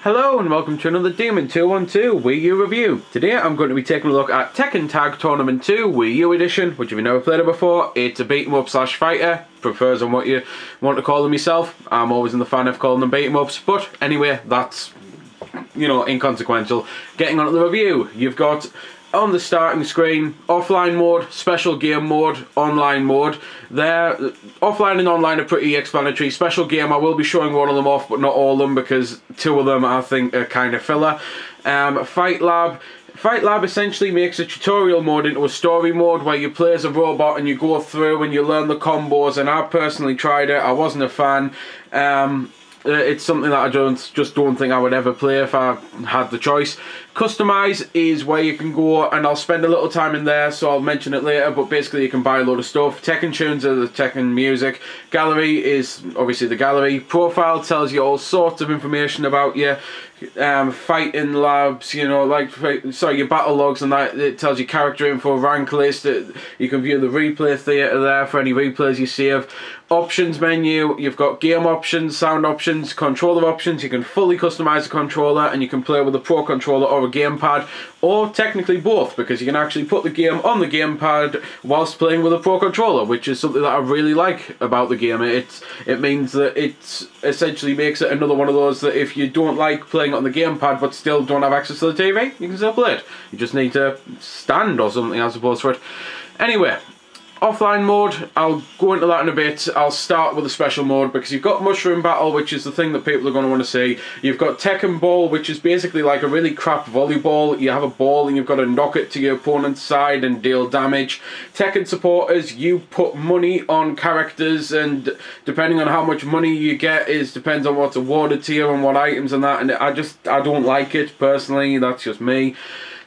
Hello and welcome to another Demon 212 Wii U review. Today I'm going to be taking a look at Tekken Tag Tournament 2 Wii U Edition, which if you've never played it before, it's a beat 'em up slash fighter. Prefers on what you want to call them yourself. I'm always in the fan of calling them beat 'em ups, but anyway, that's, you know, inconsequential. Getting on to the review, you've got on the starting screen, offline mode, special game mode, online mode. There, offline and online are pretty explanatory. Special game, I will be showing one of them off, but not all of them, because two of them I think are kind of filler. Fight Lab. Fight Lab essentially makes a tutorial mode into a story mode where you play as a robot and you go through and you learn the combos, and I personally tried it, I wasn't a fan. It's something that I just don't think I would ever play if I had the choice. Customize is where you can go, and I'll spend a little time in there, so I'll mention it later, but basically you can buy a load of stuff. Tekken tunes are the Tekken music. Gallery is obviously the gallery. Profile tells you all sorts of information about you. Fighting labs, you know, like, sorry, your battle logs and that. It tells you character info, rank list. You can view the replay theatre there for any replays you save. Options menu, you've got game options, sound options, controller options. You can fully customize the controller, and you can play with a pro controller or a gamepad, or technically both, because you can actually put the game on the gamepad whilst playing with a pro controller, which is something that I really like about the game. It means that it essentially makes it another one of those that if you don't like playing on the gamepad but still don't have access to the TV, you can still play it. You just need to stand or something, I suppose, for it. Anyway, offline mode, I'll go into that in a bit. I'll start with a special mode because you've got Mushroom Battle, which is the thing that people are going to want to see. You've got Tekken Ball, which is basically like a really crap volleyball. You have a ball and you've got to knock it to your opponent's side and deal damage. Tekken Supporters, you put money on characters, and depending on how much money you get depends on what's awarded to you and what items and that, and I don't like it personally. That's just me.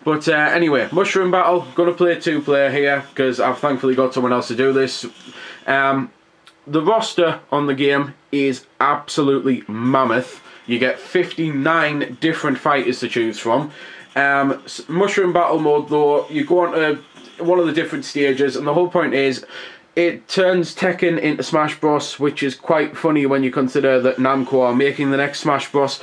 But anyway, Mushroom Battle, going to play 2-player here because I've thankfully got someone else to do this. The roster on the game is absolutely mammoth. You get 59 different fighters to choose from. Mushroom Battle mode though, you go on to one of the different stages, and the whole point is it turns Tekken into Smash Bros, which is quite funny when you consider that Namco are making the next Smash Bros.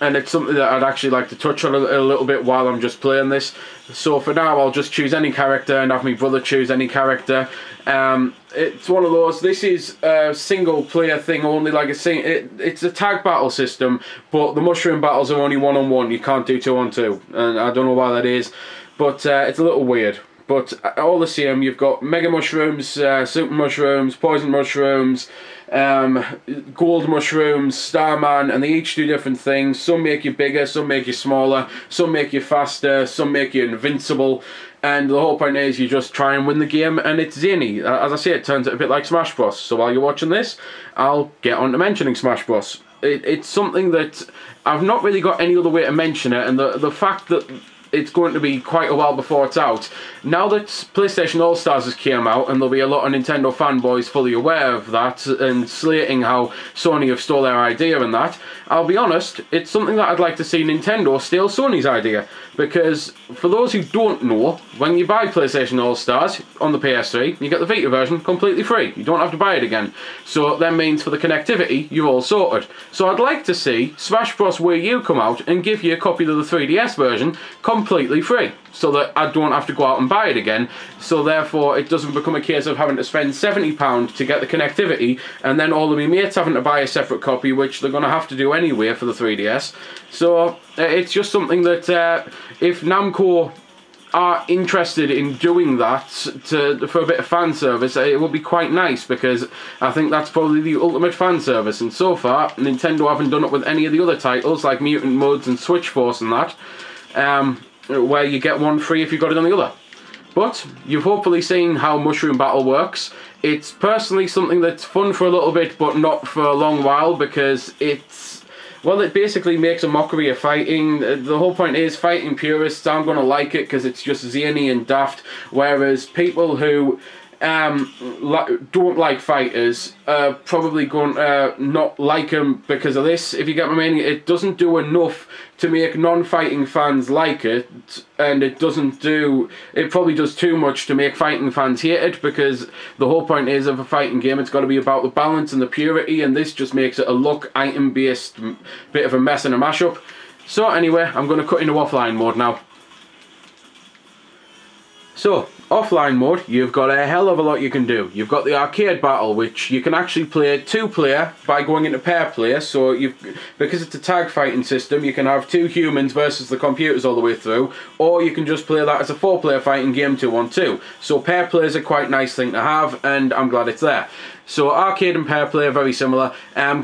And it's something that I'd actually like to touch on a little bit while I'm just playing this. So for now, I'll just choose any character and have my brother choose any character. It's one of those, this is a single player thing only, like it's a tag battle system, but the Mushroom Battles are only 1-on-1, you can't do 2-on-2, and I don't know why that is, but it's a little weird. But all the same, you've got Mega Mushrooms, Super Mushrooms, Poison Mushrooms, Gold Mushrooms, Starman, and they each do different things. Some make you bigger, some make you smaller, some make you faster, some make you invincible, and the whole point is you just try and win the game, and it's zany. As I say, it turns out a bit like Smash Bros. So while you're watching this, I'll get on to mentioning Smash Bros. It's something that I've not really got any other way to mention it, and the fact that it's going to be quite a while before it's out. Now that PlayStation All-Stars has came out, and there'll be a lot of Nintendo fanboys fully aware of that and slating how Sony have stole their idea and that, I'll be honest, it's something that I'd like to see Nintendo steal Sony's idea. Because for those who don't know, when you buy PlayStation All-Stars on the PS3, you get the Vita version completely free. You don't have to buy it again. So that means for the connectivity, you're all sorted. So I'd like to see Smash Bros. Wii U come out and give you a copy of the 3DS version completely free, so that I don't have to go out and buy it again, so therefore it doesn't become a case of having to spend £70 to get the connectivity, and then all of my mates having to buy a separate copy, which they're going to have to do anyway for the 3DS. So it's just something that if Namco are interested in doing that for a bit of fan service, it would be quite nice, because I think that's probably the ultimate fan service, and so far Nintendo haven't done it with any of the other titles like Mutant Mudds and Switch Force and that, where you get one free if you got it on the other. But you've hopefully seen how Mushroom Battle works. It's personally something that's fun for a little bit, but not for a long while, because well, it basically makes a mockery of fighting. The whole point is, fighting purists aren't going to like it because it's just zany and daft, whereas people who don't like fighters probably going to not like them because of this, if you get my meaning. It doesn't do enough to make non-fighting fans like it, and it probably does too much to make fighting fans hate it, because the whole point is of a fighting game, it's got to be about the balance and the purity, and this just makes it a look item based bit of a mess and a mashup. So anyway, I'm going to cut into offline mode now. So, offline mode, you've got a hell of a lot you can do. You've got the arcade battle, which you can actually play 2-player by going into pair play. So, because it's a tag fighting system, you can have 2 humans versus the computers all the way through, or you can just play that as a 4-player fighting game 2-on-2. So, pair play is a quite nice thing to have, and I'm glad it's there. So arcade and pair play are very similar.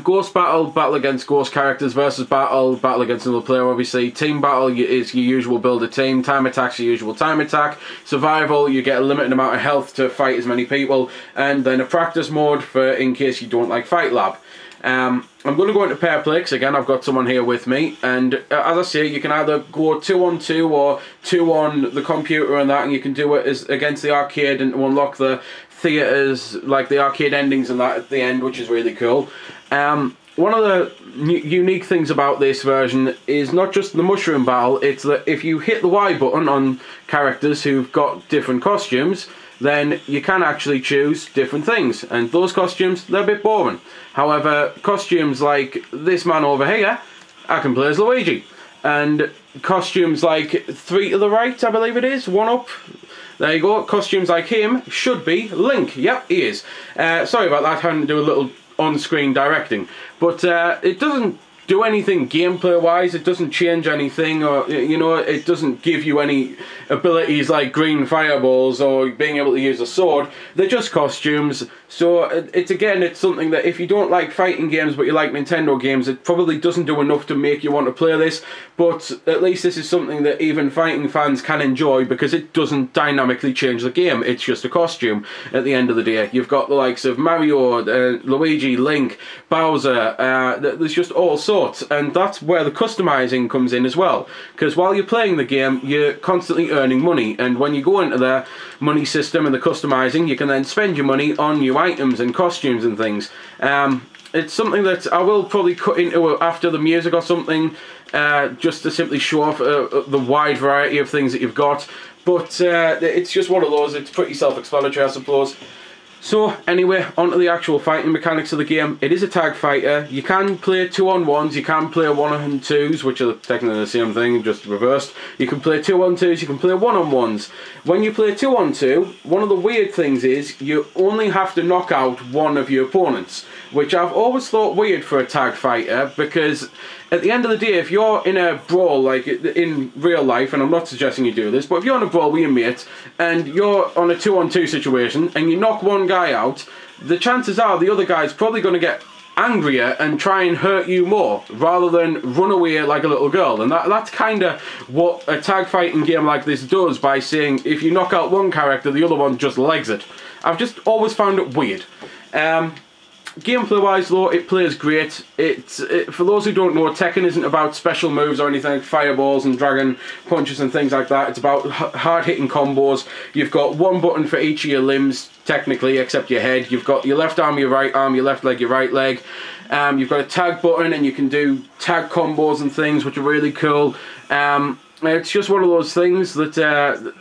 Ghost battle against ghost characters versus battle against another player obviously. Team battle is your usual build a team. Time attack's your usual time attack. Survival, you get a limited amount of health to fight as many people. And then a practice mode for in case you don't like Fight Lab. I'm going to go into pair play because again I've got someone here with me, and as I say, you can either go 2-on-2 or 2 on the computer and that, and you can do it as against the arcade and to unlock the theatres, like the arcade endings and that at the end, which is really cool. One of the unique things about this version is not just the mushroom battle, it's that if you hit the Y button on characters who've got different costumes, then you can actually choose different things, and those costumes, they're a bit boring. However, costumes like this man over here, I can play as Luigi, and costumes like 3 to the right, I believe it is, 1 up, there you go, costumes like him should be Link. Yep, he is. Sorry about that, having to do a little on-screen directing, but it doesn't do anything gameplay wise, it doesn't change anything, or you know, it doesn't give you any abilities like green fireballs or being able to use a sword. They're just costumes. So it's something that if you don't like fighting games but you like Nintendo games, it probably doesn't do enough to make you want to play this, but at least this is something that even fighting fans can enjoy because it doesn't dynamically change the game. It's just a costume at the end of the day. You've got the likes of Mario, Luigi, Link, Bowser, there's just all sorts, and that's where the customizing comes in as well, because while you're playing the game you're constantly earning money, and when you go into the money system and the customizing, you can then spend your money on new items and costumes and things. It's something that I will probably cut into after the music or something, just to simply show off the wide variety of things that you've got, but it's just one of those, it's pretty self-explanatory I suppose. So anyway, onto the actual fighting mechanics of the game. It is a tag fighter. You can play 2-on-1s, you can play 1-on-2s, which are technically the same thing, just reversed. You can play 2-on-2s, you can play 1-on-1s. When you play 2-on-2, one of the weird things is you only have to knock out one of your opponents, which I've always thought weird for a tag fighter, because at the end of the day, if you're in a brawl, like in real life, and I'm not suggesting you do this, but if you're in a brawl with your mate, and you're on a 2-on-2 situation, and you knock one guy out, the chances are the other guy's probably going to get angrier and try and hurt you more, rather than run away like a little girl. And that's kind of what a tag fighting game like this does, by saying if you knock out one character, the other one just legs it. I've just always found it weird. Gameplay wise though, it plays great. For those who don't know, Tekken isn't about special moves or anything like fireballs and dragon punches and things like that. It's about hard hitting combos. You've got one button for each of your limbs, technically, except your head. You've got your left arm, your right arm, your left leg, your right leg. You've got a tag button, and you can do tag combos and things, which are really cool. It's just one of those things that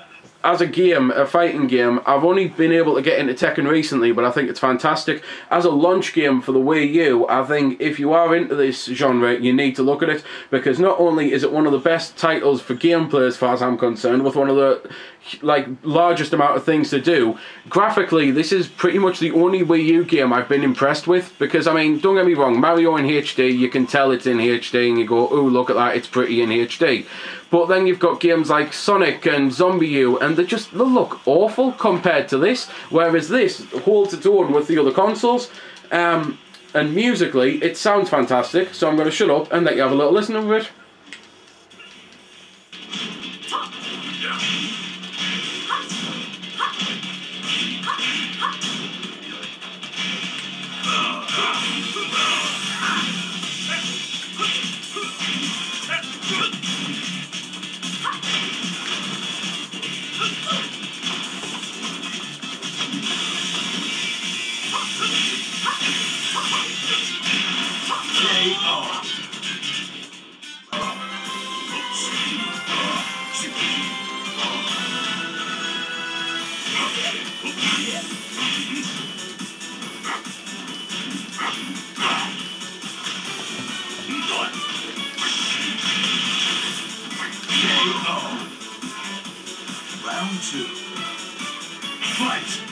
as a game, a fighting game, I've only been able to get into Tekken recently, but I think it's fantastic. As a launch game for the Wii U, I think if you are into this genre, you need to look at it, because not only is it one of the best titles for gameplay as far as I'm concerned, with one of the largest amount of things to do, graphically this is pretty much the only Wii U game I've been impressed with, because I mean, don't get me wrong, Mario in HD, you can tell it's in HD and you go, oh look at that, it's pretty in HD. But then you've got games like Sonic and Zombie U, and they look awful compared to this, whereas this holds its own with the other consoles. And musically, it sounds fantastic, so I'm going to shut up and let you have a little listen of it. two, fight!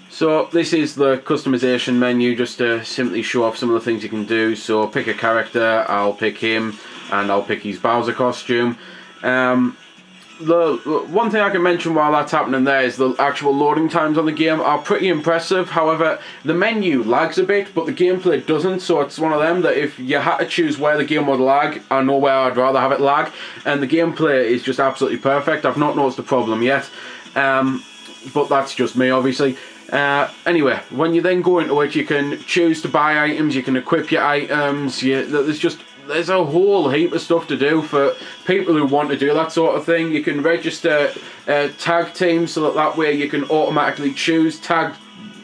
So this is the customization menu, just to simply show off some of the things you can do. So pick a character, I'll pick him, and I'll pick his Bowser costume. The one thing I can mention while that's happening there is the actual loading times on the game are pretty impressive. However, the menu lags a bit, but the gameplay doesn't, so it's one of them that if you had to choose where the game would lag, I know where I'd rather have it lag, and the gameplay is just absolutely perfect. I've not noticed a problem yet, but that's just me, obviously. Anyway, when you then go into it, you can choose to buy items, you can equip your items, there's a whole heap of stuff to do for people who want to do that sort of thing. You can register tag teams, so that way you can automatically choose tag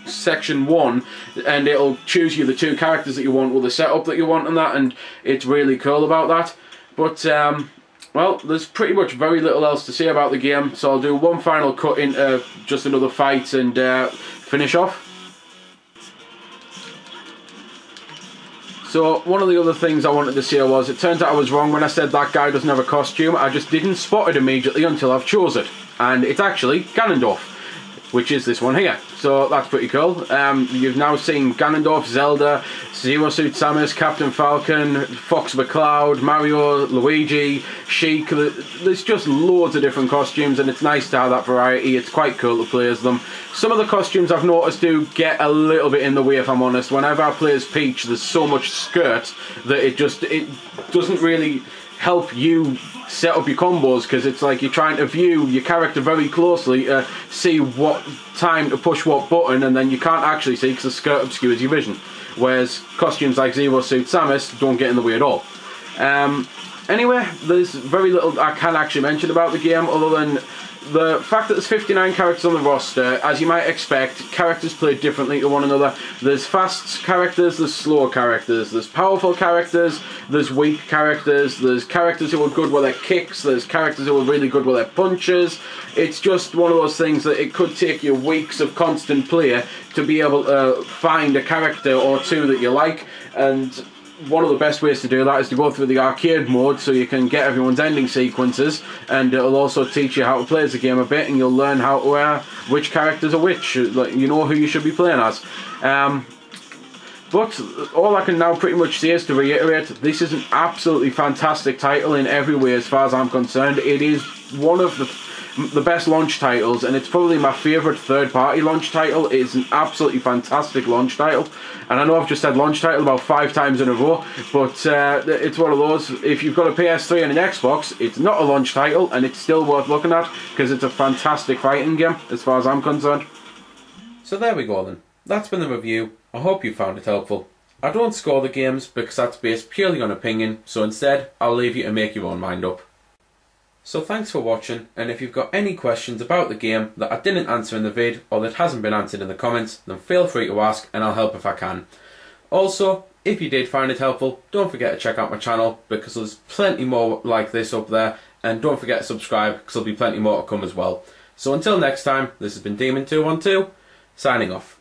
section 1 and it'll choose you the 2 characters that you want with the setup that you want and that, and it's really cool about that. But well, there's pretty much very little else to say about the game, so I'll do one final cut into just another fight and finish off. So one of the other things I wanted to say was, it turns out I was wrong when I said that guy doesn't have a costume. I just didn't spot it immediately until I've chose it, and it's actually Ganondorf, which is this one here. So that's pretty cool. You've now seen Ganondorf, Zelda, Zero Suit Samus, Captain Falcon, Fox McCloud, Mario, Luigi, Sheik. There's just loads of different costumes, and it's nice to have that variety. It's quite cool to play as them. Some of the costumes I've noticed do get a little bit in the way, if I'm honest. Whenever I play as Peach, there's so much skirt that it doesn't really help you set up your combos, because it's like you're trying to view your character very closely to see what time to push what button, and then you can't actually see because the skirt obscures your vision, whereas costumes like Zero Suit Samus don't get in the way at all. Anyway, there's very little I can actually mention about the game other than the fact that there's 59 characters on the roster. As you might expect, characters play differently to one another. There's fast characters, there's slow characters, there's powerful characters, there's weak characters, there's characters who are good with their kicks, there's characters who are really good with their punches. It's just one of those things that it could take you weeks of constant play to be able to find a character or two that you like, and one of the best ways to do that is to go through the arcade mode, so you can get everyone's ending sequences, and it'll also teach you how to play the game a bit, and you'll learn how to which characters are which, like, you know who you should be playing as. But all I can now pretty much say is to reiterate, this is an absolutely fantastic title in every way as far as I'm concerned. It is one of the best launch titles, and it's probably my favourite third-party launch title. It's an absolutely fantastic launch title, and I know I've just said launch title about 5 times in a row, but it's one of those, if you've got a PS3 and an Xbox, it's not a launch title, and it's still worth looking at, because it's a fantastic fighting game, as far as I'm concerned. So there we go then. That's been the review. I hope you found it helpful. I don't score the games, because that's based purely on opinion, so instead, I'll leave you to make your own mind up. So thanks for watching, and if you've got any questions about the game that I didn't answer in the vid, or that hasn't been answered in the comments, then feel free to ask and I'll help if I can. Also, if you did find it helpful, don't forget to check out my channel, because there's plenty more like this up there, and don't forget to subscribe, because there'll be plenty more to come as well. So until next time, this has been Demon212, signing off.